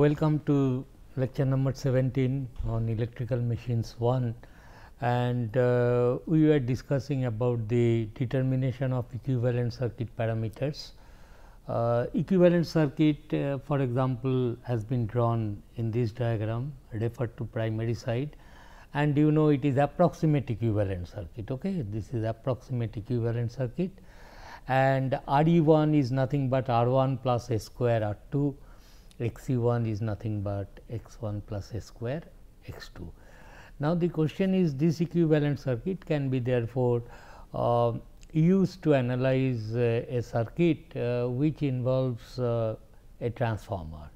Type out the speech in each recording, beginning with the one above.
Welcome to lecture number 17 on electrical machines 1, and we were discussing about the determination of equivalent circuit parameters. Equivalent circuit for example, has been drawn in this diagram referred to primary side, and you know it is approximate equivalent circuit. Okay, this is approximate equivalent circuit, and RE1 is nothing but R1 plus S square R2. Xe1 is nothing but x1 plus S square x2. Now, the question is, this equivalent circuit can be therefore used to analyze a circuit which involves a transformer,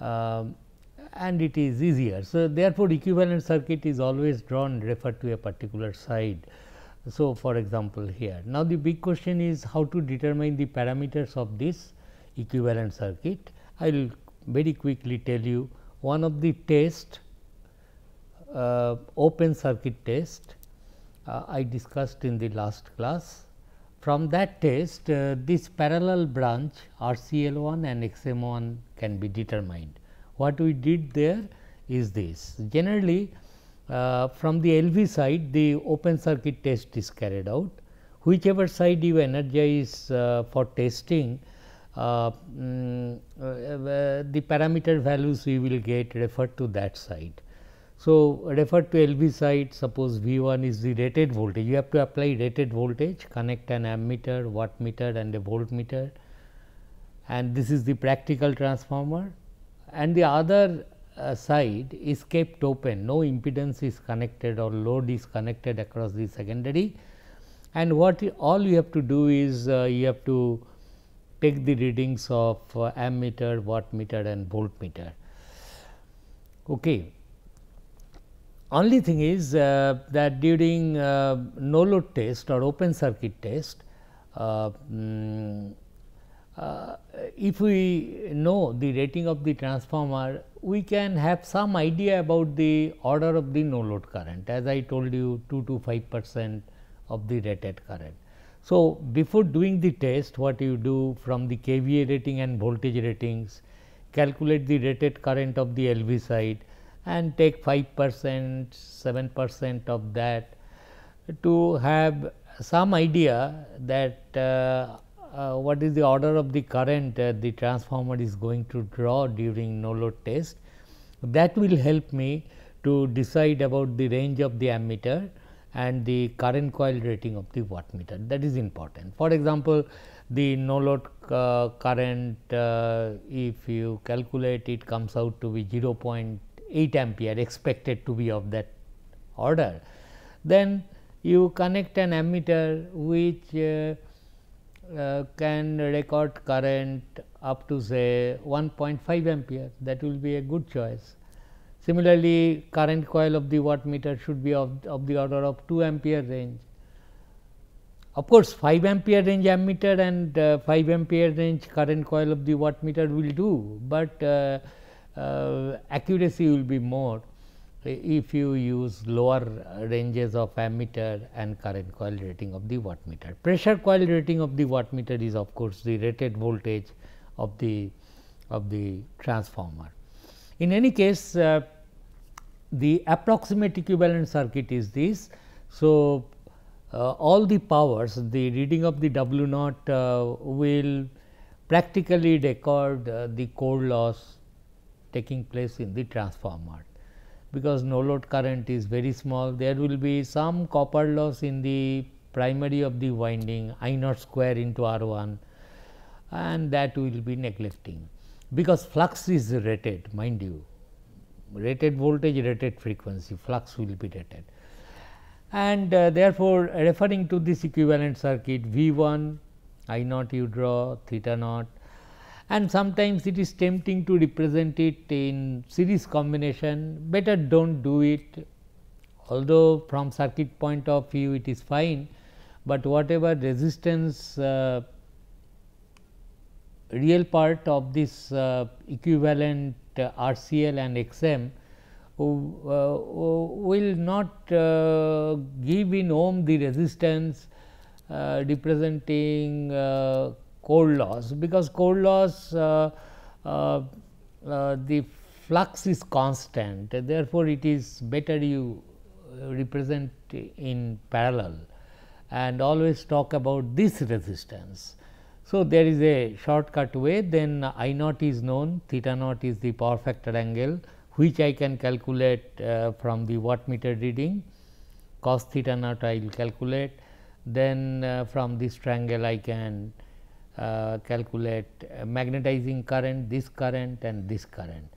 and it is easier. So, therefore, equivalent circuit is always drawn referred to a particular side. So, for example, here now the big question is how to determine the parameters of this equivalent circuit. I will very quickly tell you one of the test, open circuit test I discussed in the last class. From that test this parallel branch RCL1 and XM1 can be determined. What we did there is this: generally from the LV side the open circuit test is carried out. Whichever side you energize for testing, the parameter values we will get referred to that side. So, referred to LV side, suppose V1 is the rated voltage, you have to apply rated voltage, connect an ammeter, wattmeter and a voltmeter, and this is the practical transformer, and the other side is kept open, no impedance is connected or load is connected across the secondary, and what all you have to do is you have to take the readings of ammeter, wattmeter and voltmeter. Okay. Only thing is that during no load test or open circuit test, if we know the rating of the transformer, we can have some idea about the order of the no load current, as I told you 2 to 5% of the rated current. So, before doing the test, what you do from the KVA rating and voltage ratings, calculate the rated current of the LV side and take 5%, 7% of that to have some idea that what is the order of the current the transformer is going to draw during no load test. That will help me to decide about the range of the ammeter and the current coil rating of the wattmeter. That is important. For example, the no load current, if you calculate, it comes out to be 0.8 ampere, expected to be of that order. Then you connect an ammeter which can record current up to say 1.5 ampere, that will be a good choice. Similarly, current coil of the wattmeter should be of the order of 2 ampere range. Of course, 5 ampere range ammeter and 5 ampere range current coil of the wattmeter will do, but accuracy will be more if you use lower ranges of ammeter and current coil rating of the wattmeter. Pressure coil rating of the wattmeter is of course the rated voltage of the transformer. In any case, the approximate equivalent circuit is this. So, all the powers, the reading of the W naught will practically record the core loss taking place in the transformer, because no load current is very small. There will be some copper loss in the primary of the winding, I naught square into R1, and that will be neglecting, because flux is rated, mind you, rated voltage, rated frequency, flux will be rated. And therefore, referring to this equivalent circuit, V1 I naught you draw, theta naught, and sometimes it is tempting to represent it in series combination. Better do not do it, although from circuit point of view it is fine, but whatever resistance real part of this equivalent RCL and XM will not give in ohm the resistance representing core loss, because core loss the flux is constant, therefore, it is better you represent in parallel and always talk about this resistance. So, there is a shortcut way, then I naught is known, theta naught is the power factor angle, which I can calculate from the wattmeter reading, cos theta naught I will calculate, then from this triangle I can calculate magnetizing current, this current and this current.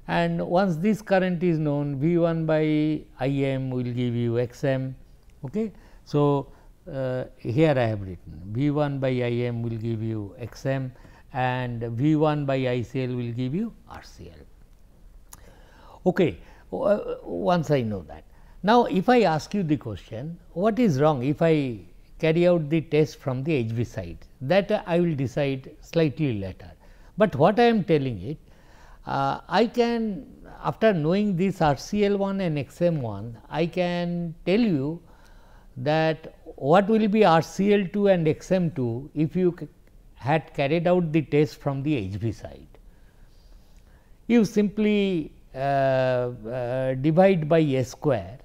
And once this current is known, V 1 by I m will give you x m. Okay. So, here I have written V 1 by I m will give you x m and V 1 by I c l will give you R c l. Okay. Once I know that. Now, if I ask you the question, what is wrong if I carry out the test from the HV side, that I will decide slightly later. But what I am telling it, I can, after knowing this RCL1 and XM1, I can tell you that what will be RCL2 and XM2 if you had carried out the test from the HV side. You simply divide by A square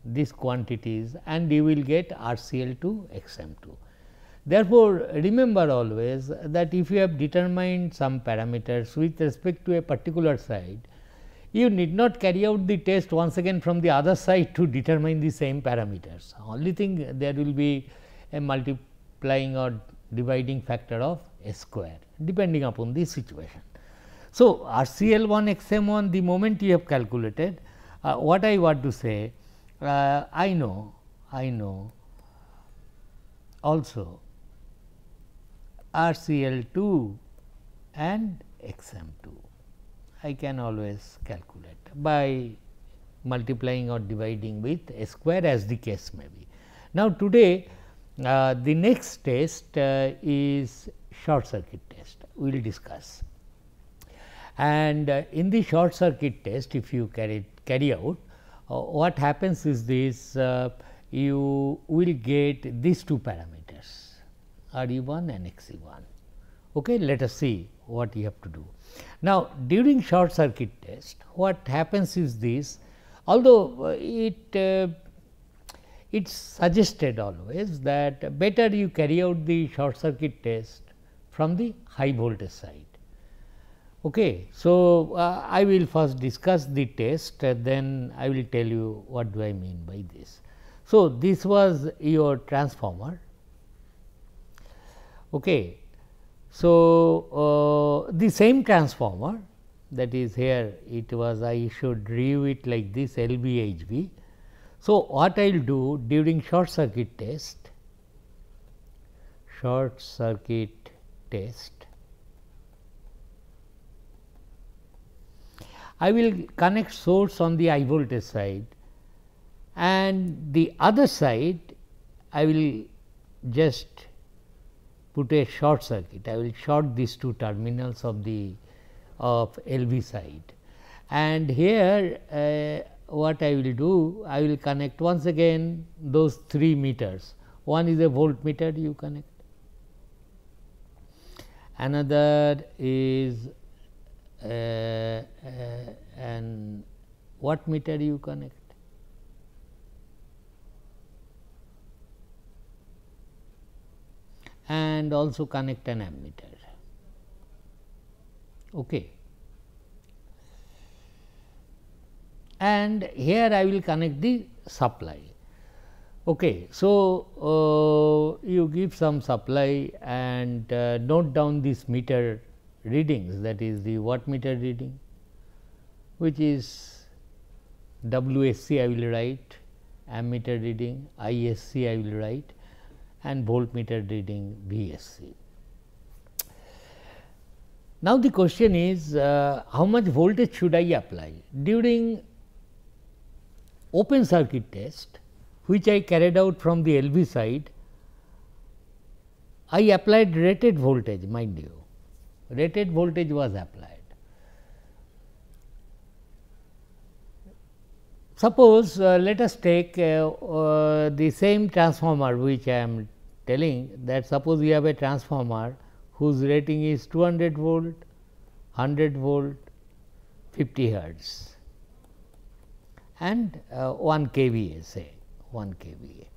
these quantities and you will get RCL2 XM2. Therefore, remember always that if you have determined some parameters with respect to a particular side, you need not carry out the test once again from the other side to determine the same parameters. Only thing, there will be a multiplying or dividing factor of a square depending upon the situation. So, RCL1 XM1 the moment you have calculated, what I want to say, I know also RCL2 and XM2 I can always calculate by multiplying or dividing with a square as the case may be. Now, today the next test is short circuit test, we will discuss. And in the short circuit test, if you carry out, what happens is this, you will get these two parameters R e 1 and X e 1. Okay, let us see what you have to do. Now, during short circuit test, what happens is this, although it's suggested always that better you carry out the short circuit test from the high voltage side. Okay. So, I will first discuss the test, then I will tell you what do I mean by this. So, this was your transformer. Okay. So, the same transformer, that is here it was, I should review it like this LV HV. So, what I will do during short circuit test, I will connect source on the high voltage side and the other side I will just put a short circuit. I will short these two terminals of the LV side, and here what I will do, I will connect once again those 3 meters. One is a voltmeter you connect, another is an wattmeter you connect, and also connect an ammeter. Okay. And here I will connect the supply. Okay. So, you give some supply and note down this meter readings, that is the wattmeter reading, which is WSC I will write, ammeter reading ISC I will write, and voltmeter reading VSC. Now, the question is how much voltage should I apply? During open circuit test, which I carried out from the LV side, I applied rated voltage, mind you, rated voltage was applied. Suppose let us take the same transformer which I am telling, that suppose we have a transformer whose rating is 200 volt, 100 volt, 50 hertz and 1 kVA, say 1 kVA.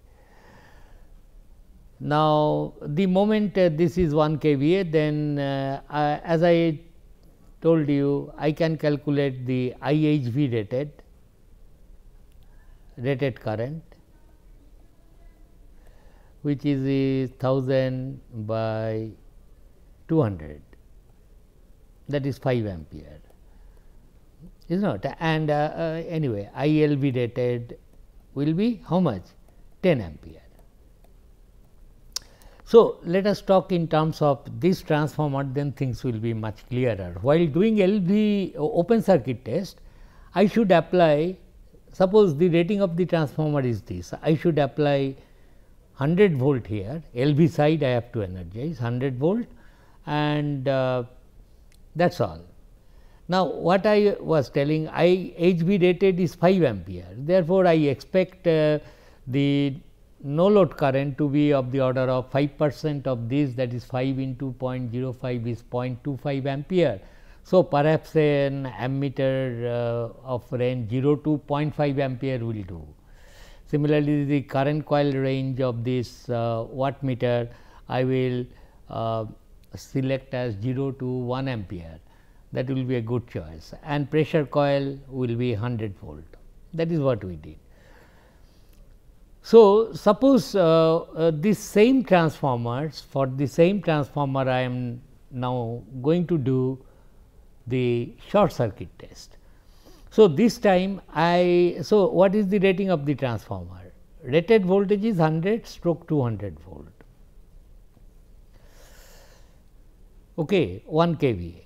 Now, the moment this is 1 kVA, then as I told you, I can calculate the IHV rated current, which is 1000 by 200, that is 5 ampere, is not. And anyway, ILV rated will be how much? 10 ampere. So, let us talk in terms of this transformer, then things will be much clearer. While doing LV open circuit test, I should apply, suppose the rating of the transformer is this, I should apply 100 volt here, LV side I have to energize 100 volt, and that is all. Now, what I was telling, HV rated is 5 ampere, therefore, I expect the no load current to be of the order of 5% of this, that is 5 into 0.05 is 0.25 ampere. So, perhaps an ammeter of range 0 to 0.5 ampere will do. Similarly, the current coil range of this wattmeter I will select as 0 to 1 ampere, that will be a good choice, and pressure coil will be 100 volt, that is what we did. So, suppose this same transformers, for the same transformer I am now going to do the short circuit test. So, this time so what is the rating of the transformer? Rated voltage is 100 stroke 200 volt, okay, 1 kVA.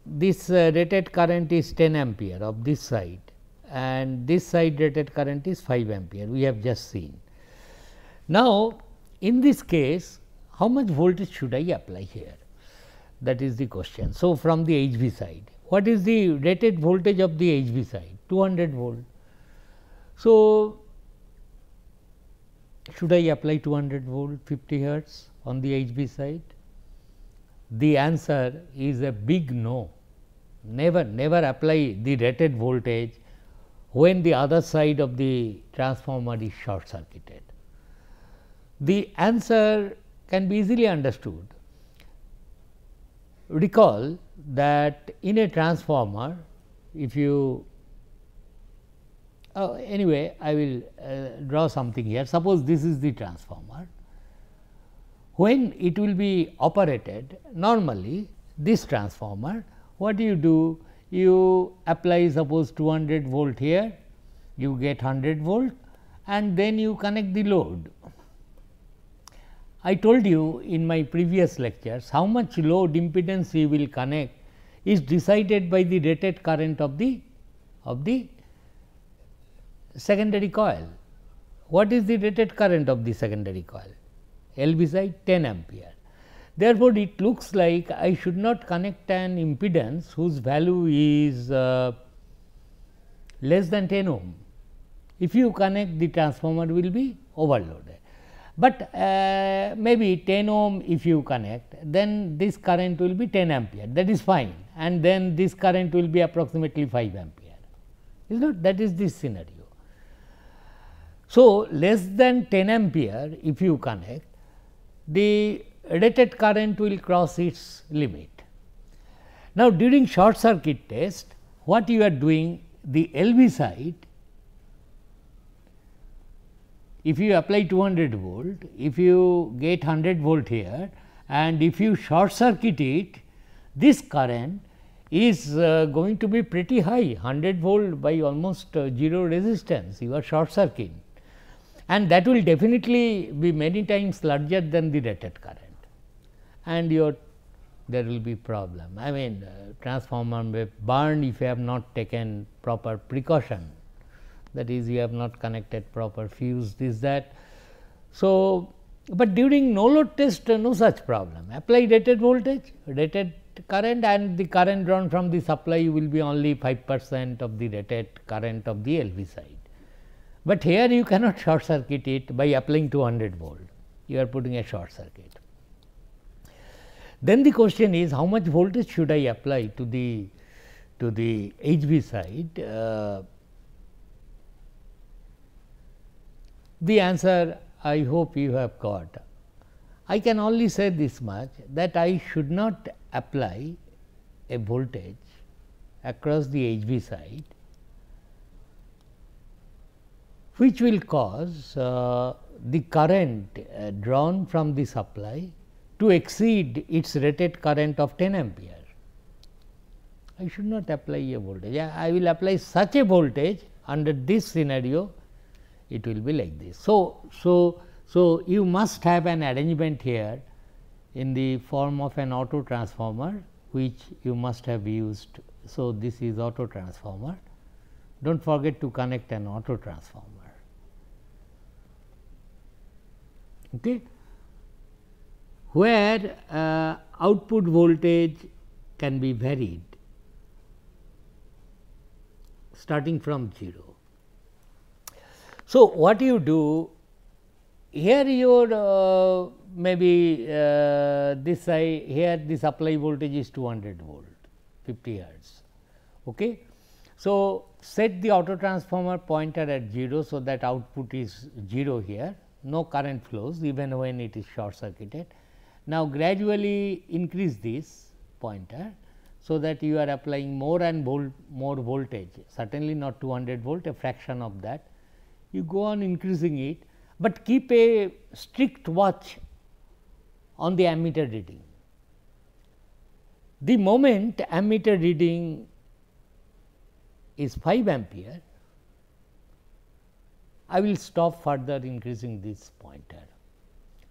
This rated current is 10 ampere of this side, and this side rated current is 5 ampere, we have just seen. Now, in this case, how much voltage should I apply here? That is the question. So, from the HV side, what is the rated voltage of the HV side? 200 volt. So, should I apply 200 volt 50 hertz on the HV side? The answer is a big no. Never apply the rated voltage when the other side of the transformer is short circuited. The answer can be easily understood. Recall that in a transformer, if you anyway, I will draw something here. Suppose this is the transformer. When it will be operated, normally this transformer, what do? You apply suppose 200 volt here, you get 100 volt, and then you connect the load. I told you in my previous lectures how much load impedance you will connect is decided by the rated current of the secondary coil. What is the rated current of the secondary coil? LV side 10 ampere. Therefore, it looks like I should not connect an impedance whose value is less than 10 ohm. If you connect, the transformer will be overloaded. But maybe 10 ohm if you connect, then this current will be 10 ampere, that is fine, and then this current will be approximately 5 ampere, is not, that is this scenario. So, less than 10 ampere if you connect, the rated current will cross its limit. Now, during short circuit test, what you are doing, the LV side, if you apply 200 volt, if you get 100 volt here, and if you short circuit it, this current is going to be pretty high, 100 volt by almost 0 resistance, you are short circuit, and that will definitely be many times larger than the rated current, and there will be problem. I mean, transformer may burn if you have not taken proper precaution, that is, you have not connected proper fuse, this that. So, but during no load test, no such problem, apply rated voltage, rated current, and the current drawn from the supply will be only 5% of the rated current of the LV side. But here you cannot short circuit it by applying 200 volt, you are putting a short circuit. Then the question is, how much voltage should I apply to the to the HV side, the answer I hope you have got. I can only say this much, that I should not apply a voltage across the HV side, which will cause the current drawn from the supply to exceed its rated current of 10 ampere. I should not apply a voltage. I will apply such a voltage under this scenario, it will be like this. So you must have an arrangement here in the form of an auto transformer, which you must have used. So, this is auto transformer. Do not forget to connect an auto transformer. Okay. Where output voltage can be varied starting from 0. So, what you do here, your maybe this side here, the supply voltage is 200 volt, 50 hertz. Okay. So, set the auto transformer pointer at 0, so that output is 0 here, no current flows even when it is short circuited. Now, gradually increase this pointer, so that you are applying more and more voltage, certainly not 200 volt, a fraction of that. You go on increasing it, but keep a strict watch on the ammeter reading. The moment ammeter reading is 5 ampere, I will stop further increasing this pointer,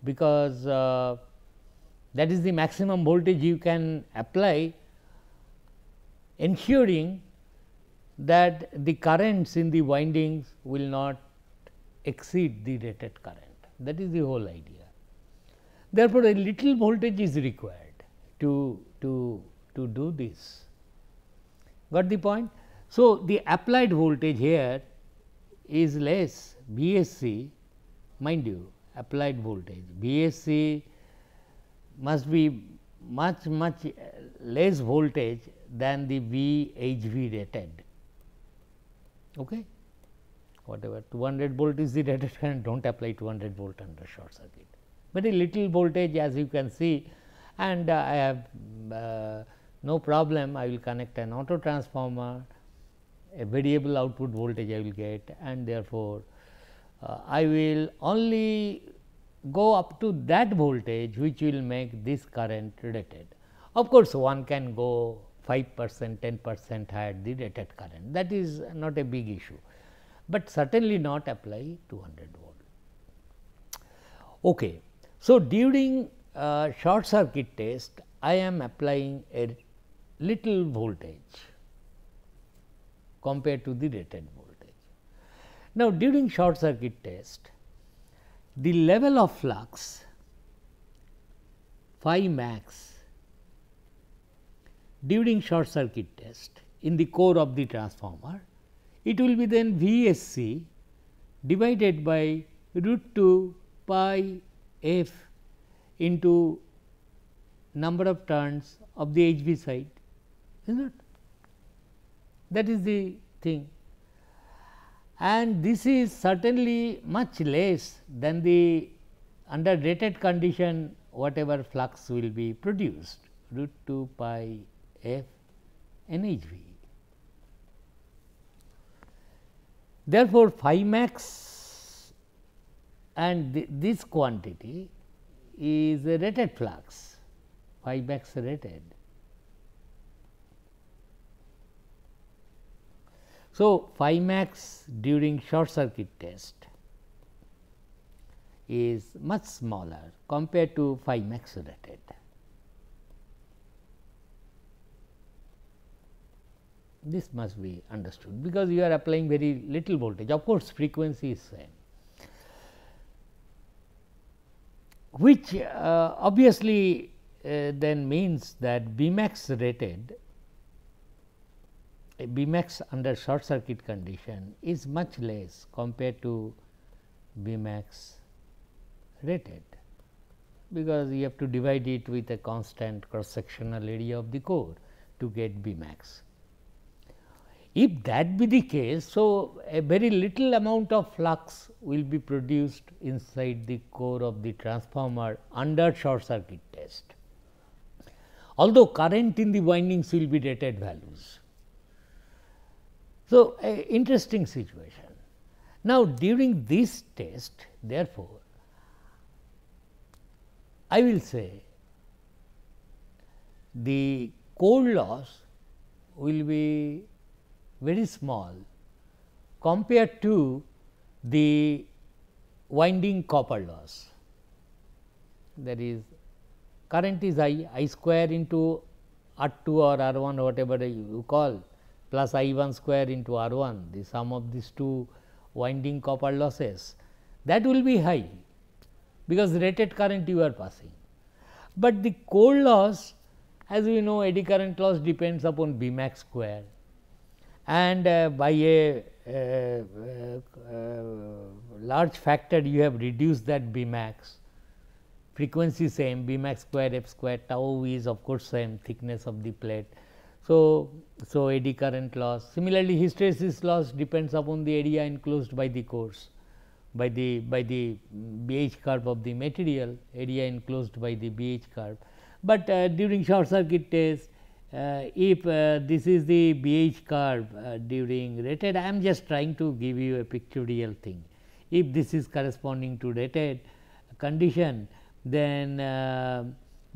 because that is the maximum voltage you can apply, ensuring that the currents in the windings will not exceed the rated current. That is the whole idea. Therefore, a little voltage is required to do this. Got the point? So, the applied voltage here is less, VSC, mind you, applied voltage VSC must be much less voltage than the VHV rated. Okay. Whatever 200 volt is the rated current, do not apply 200 volt under short circuit. Very little voltage, as you can see, and I have no problem. I will connect an auto transformer, a variable output voltage I will get, and therefore, I will only go up to that voltage which will make this current rated. Of course, one can go 5%, 10% higher the rated current, that is not a big issue, but certainly not apply 200 volt. Okay. So, during short circuit test, I am applying a little voltage compared to the rated voltage. Now, during short circuit test, the level of flux phi max during short circuit test in the core of the transformer, it will be then VSC divided by root 2 pi f into number of turns of the HV side, is not? That is the thing, and this is certainly much less than the under rated condition whatever flux will be produced, root 2 pi f NHV. Therefore, phi max and this quantity is a rated flux, phi max rated. So, phi max during short circuit test is much smaller compared to phi max rated. This must be understood, because you are applying very little voltage. Of course, frequency is same, which obviously then means that B max rated, B max under short circuit condition is much less compared to B max rated, because you have to divide it with a constant cross sectional area of the core to get B max. If that be the case, so a very little amount of flux will be produced inside the core of the transformer under short circuit test, although current in the windings will be rated values. So, a interesting situation. Now, during this test, therefore, I will say the core loss will be very small compared to the winding copper loss. That is, current is I square into R2 or R1, whatever you call, plus I 1 square into R1, the sum of these two winding copper losses, that will be high, because rated current you are passing. But the core loss, as we know, eddy current loss depends upon B max square, and by a large factor you have reduced that B max, frequency same, B max square f square, tau is of course same, thickness of the plate. So, eddy current loss. Similarly, hysteresis loss depends upon the area enclosed by the cores, by the BH curve of the material, area enclosed by the BH curve. But during short circuit test, if this is the BH curve during rated, I am just trying to give you a pictorial thing. If this is corresponding to rated condition, then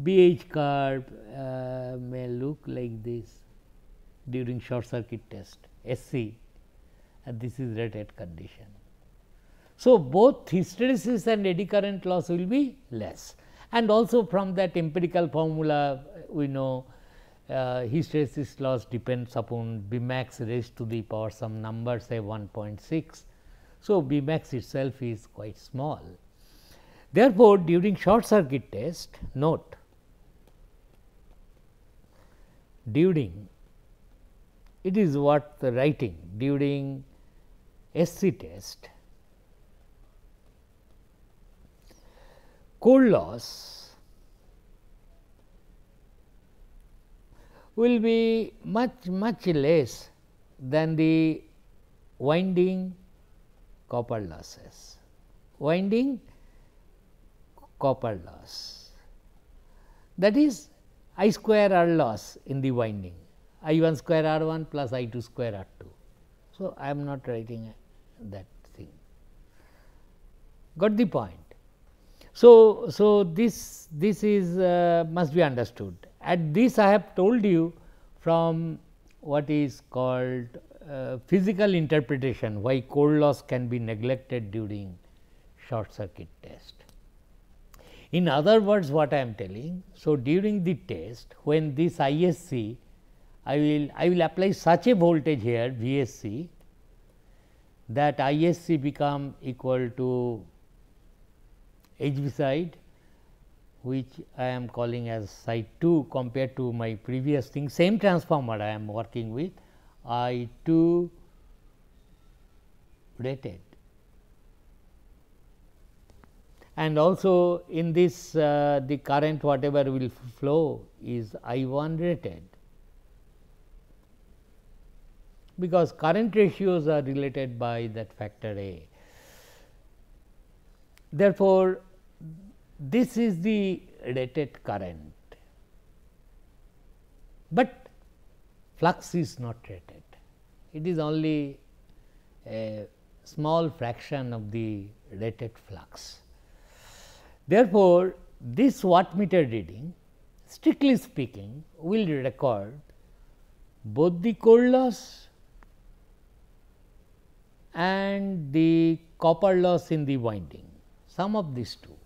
BH curve may look like this during short circuit test SC, and this is rated condition. So, both hysteresis and eddy current loss will be less, and also from that empirical formula we know hysteresis loss depends upon B max raised to the power some number, say 1.6. So, B max itself is quite small. Therefore, during short circuit test, note, during, it is worth writing, during SC test, core loss will be much less than the winding copper losses. Winding copper loss, that is I square R loss in the winding, I 1 square R 1 plus I 2 square R 2. So, I am not writing that thing, got the point. So, this is must be understood. At this I have told you from what is called physical interpretation, why core loss can be neglected during short circuit test. In other words, what I am telling, so during the test, when this ISC, I will apply such a voltage here VSC, that ISC become equal to HV side, which I am calling as side 2 compared to my previous thing, same transformer I am working with, I 2 rated. And also in this the current whatever will flow is I 1 rated, because current ratios are related by that factor A. Therefore, this is the rated current, but flux is not rated, it is only a small fraction of the rated flux. Therefore, this wattmeter reading, strictly speaking, will record both the core loss and the copper loss in the winding, sum of these two.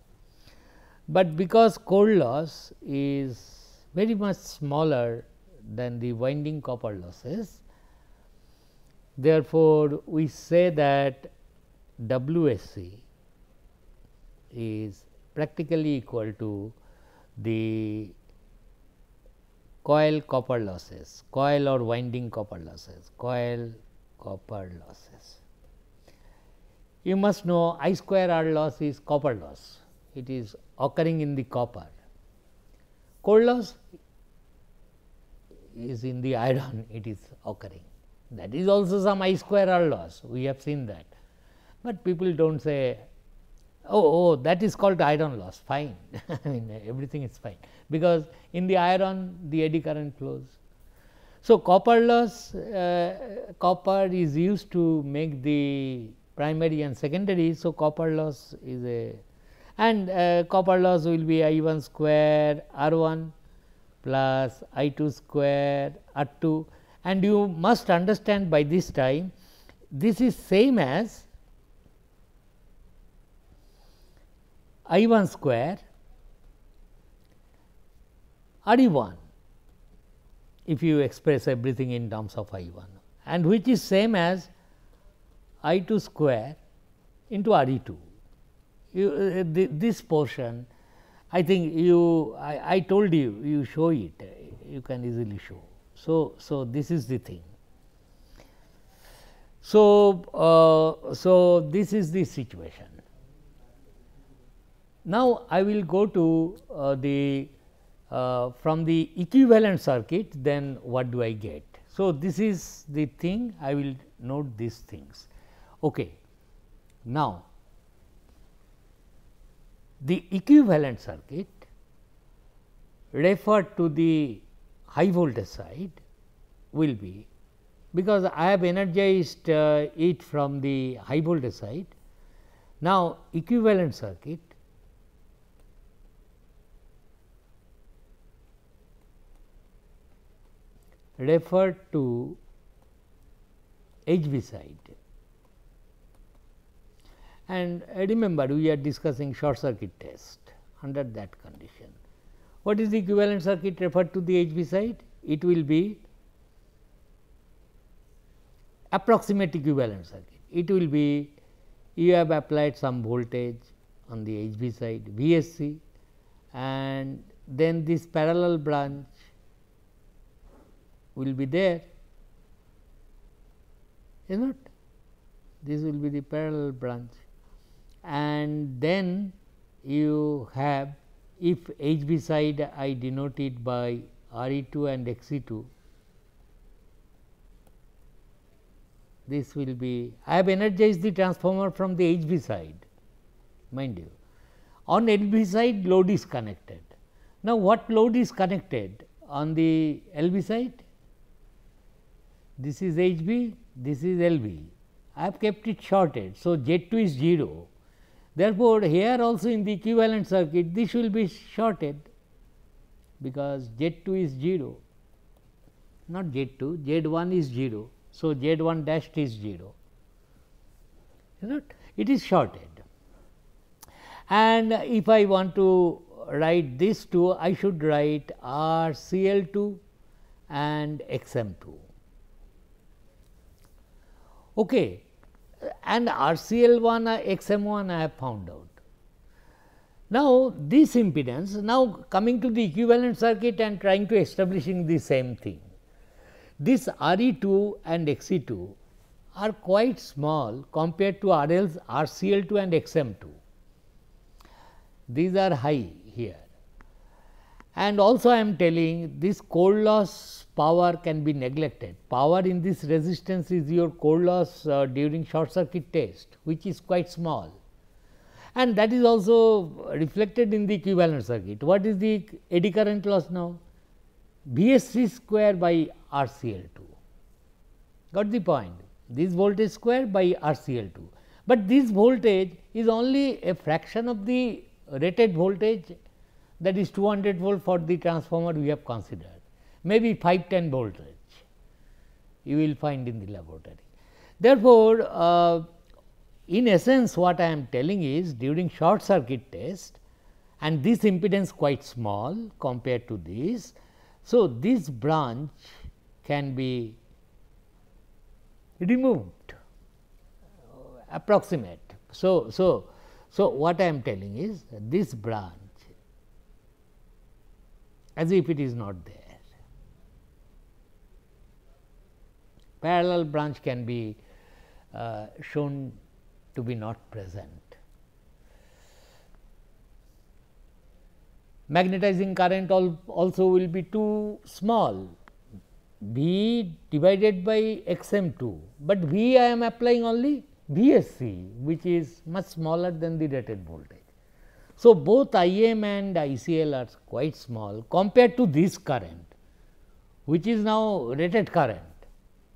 But because core loss is very much smaller than the winding copper losses, therefore, we say that WSC is practically equal to the coil copper losses, coil or winding copper losses, coil copper losses. You must know I square R loss is copper loss, it is occurring in the copper. Core loss is in the iron, it is occurring. That is also some I square R loss, we have seen that, but people do not say, oh, that is called iron loss, fine. I mean everything is fine, because in the iron the eddy current flows. So, copper loss, copper is used to make the primary and secondary. So, copper loss is a, and copper loss will be I 1 square R 1 plus I 2 square R 2, and you must understand by this time this is same as I 1 square R E 1, if you express everything in terms of I 1, and which is same as I 2 square into R E 2. This portion, I think I told you, you show it, you can easily show. So, this is the thing. So, this is the situation. Now, I will go to from the equivalent circuit, then what do I get? So, this is the thing, I will note these things. Okay. Now, the equivalent circuit referred to the high voltage side will be, because I have energized it from the high voltage side. Now, equivalent circuit referred to HV side, and remember we are discussing short circuit test under that condition. What is the equivalent circuit referred to the HV side? It will be approximate equivalent circuit. It will be, you have applied some voltage on the HV side VSC, and then this parallel branch will be there, is not? This will be the parallel branch, and then you have, if HV side I denote it by RE2 and XE2, this will be, I have energized the transformer from the HV side, mind you. On LV side load is connected. Now, what load is connected on the LV side? This is HV, this is LV. I have kept it shorted. So, Z2 is 0. Therefore, here also in the equivalent circuit this will be shorted, because Z2 is 0, not Z2, Z1 is 0. So, Z1 dashed is 0, is not? It is shorted, and if I want to write this 2, I should write RCL2 and XM2. Okay. And RCL1 XM1 I have found out. Now, this impedance, now coming to the equivalent circuit and trying to establishing the same thing. This RE2 and XE2 are quite small compared to RL's RCL2 and XM2. These are high here, and also I am telling this core loss power can be neglected. Power in this resistance is your core loss during short circuit test, which is quite small, and that is also reflected in the equivalent circuit. What is the eddy current loss now? VSC square by RCL2. Got the point? This voltage square by RCL2, but this voltage is only a fraction of the rated voltage, that is 200 volt for the transformer we have considered, maybe 510 voltage you will find in the laboratory. Therefore, in essence what I am telling is, during short circuit test and this impedance quite small compared to this. So, this branch can be removed, approximate. So, what I am telling is this branch as if it is not there. Parallel branch can be shown to be not present. Magnetizing current also will be too small, V divided by x m2, but V I am applying only VSC, which is much smaller than the rated voltage. So, both IM and ICL are quite small compared to this current, which is now rated current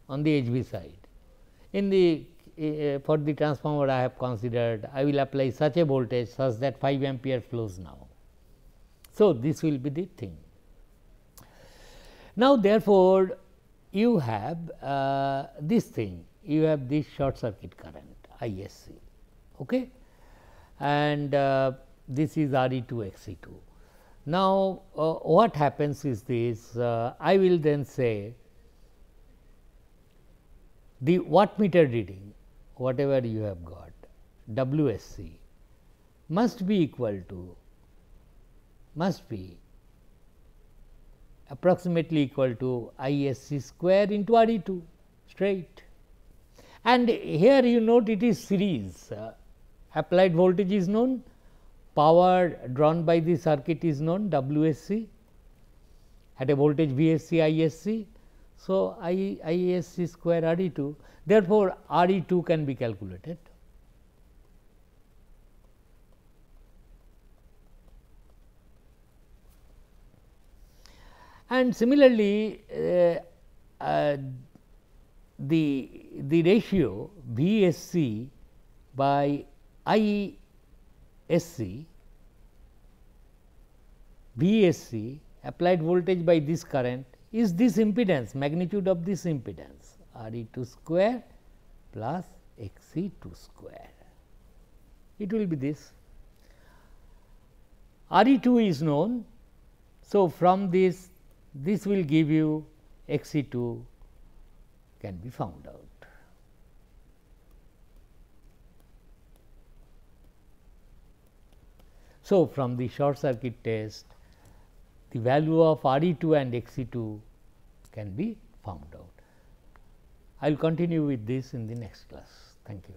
on the HV side. In the for the transformer I have considered, I will apply such a voltage such that 5 ampere flows now. So, this will be the thing. Now, therefore, you have this thing, you have this short circuit current ISC, okay? And this is RE2 XE2. Now, what happens is this, I will then say the wattmeter reading, whatever you have got, WSC must be equal to, must be approximately equal to ISC square into RE2 straight. And here you note it is series, applied voltage is known, power drawn by the circuit is known WSC at a voltage VSC ISC. So, ISC square RE2, therefore, RE2 can be calculated. And similarly, the ratio VSC by ISC, VSC applied voltage by this current is this impedance, magnitude of this impedance RE2 square plus XE2 square. It will be this. RE2 is known. So, from this will give you XE2 can be found out. So, from the short circuit test, the value of RE2 and XE2 can be found out. I will continue with this in the next class. Thank you.